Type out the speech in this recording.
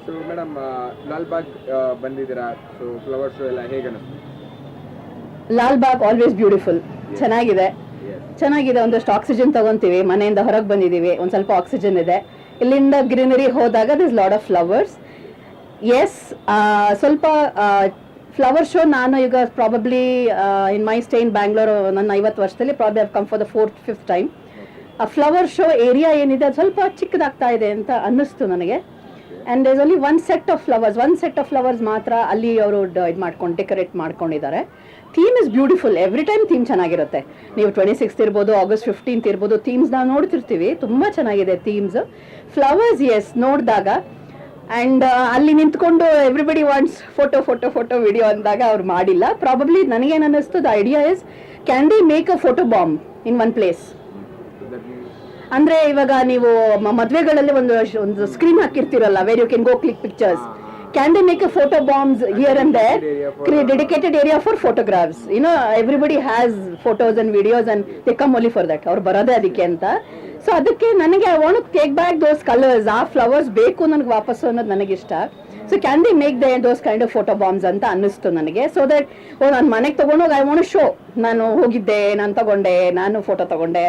So madam Lalbagh ಬಂದಿದ್ದೀರಾ, so flower show ಎಲ್ಲ ಹೇಗೆ ಅನಿಸ್ತು? Lal Bagh always beautiful. ಚೆನ್ನಾಗಿದೆ, Yes. ಚೆನ್ನಾಗಿದೆ. ಒಂದಷ್ಟು ಆಕ್ಸಿಜನ್ ತಗೊಂತೀವಿ, ಮನೆಯಿಂದ ಹೊರಗೆ ಬಂದಿದ್ದೀವಿ, ಒಂದು ಸ್ವಲ್ಪ ಆಕ್ಸಿಜನ್ ಇದೆ. ಇಲ್ಲಿಂದ ಗ್ರೀನರಿ ಹೋದಾಗ this lot of flowers. Yes, ಸ್ವಲ್ಪ ಫ್ಲವರ್ ಶೋ ನಾನು ಈಗ probably in my stay in Bangalore ನನ್ನ 50 ವರ್ಷದಲ್ಲಿ probably have come for the 4th 5th time. ಆ ಫ್ಲವರ್ ಶೋ ಏರಿಯಾ ಏನಿದೆ ಅದು ಸ್ವಲ್ಪ ಚಿಕ್ಕದಾಗ್ತಾ ಇದೆ ಅಂತ ಅನ್ನಿಸ್ತು ನನಗೆ. And there is only one set of flowers ಮಾತ್ರ ಅಲ್ಲಿ ಅವರು ಇದು ಮಾಡ್ಕೊಂಡು ಡೆಕೋರೇಟ್ ಮಾಡ್ಕೊಂಡಿದ್ದಾರೆ. Theme is beautiful. Every time theme ಚೆನ್ನಾಗಿರುತ್ತೆ. ನೀವು 26th ಇರ್ಬೋದು, August 15th ಇರ್ಬೋದು, ಥೀಮ್ಸ್ ನಾವು ನೋಡ್ತಿರ್ತೀವಿ, ತುಂಬ ಚೆನ್ನಾಗಿದೆ ಥೀಮ್ಸ್. ಫ್ಲವರ್ಸ್ ಎಸ್ ನೋಡಿದಾಗ ಆ್ಯಂಡ್ ಅಲ್ಲಿ ನಿಂತ್ಕೊಂಡು ಎವ್ರಿಬಡಿ ವಾಂಟ್ಸ್ ಫೋಟೋ ವಿಡಿಯೋ ಅಂದಾಗ ಅವ್ರು ಮಾಡಿಲ್ಲ. ಪ್ರಾಬಬ್ಲಿ ನನಗೇನು ಅನ್ನಿಸ್ತು, the idea is can they make a photo bomb in one place. ಅಂದ್ರೆ ಇವಾಗ ನೀವು ಮದುವೆಗಳಲ್ಲಿ ಒಂದು ಸ್ಕ್ರೀನ್ ಹಾಕಿರ್ತೀರಲ್ಲ, where you can go click pictures. Can they make a photo bombs here and there, dedicated area for photographs. Everybody has photos and videos and they come only for that. ಅವ್ರು ಬರೋದೇ ಅದಕ್ಕೆ ಅಂತ. So ಅದಕ್ಕೆ ನನಗೆ I want to take back those colours. ಆ flowers ಬೇಕು ನನಗೆ ವಾಪಸ್ಸು ಅನ್ನೋದು ನನಗಿಷ್ಟ. So can they make those kind of photo bombs ಅಂತ ಅನ್ನಿಸ್ತು ನನಗೆ. ಸೊ ದಟ್ ನಾನು ಮನೆಗೆ ತೊಗೊಂಡೋಗಿ ಐ ವಾಂಟ್ ಶೋ, ನಾನು ಹೋಗಿದ್ದೆ, ನಾನು ತಗೊಂಡೆ, ನಾನು ಫೋಟೋ ತಗೊಂಡೆ,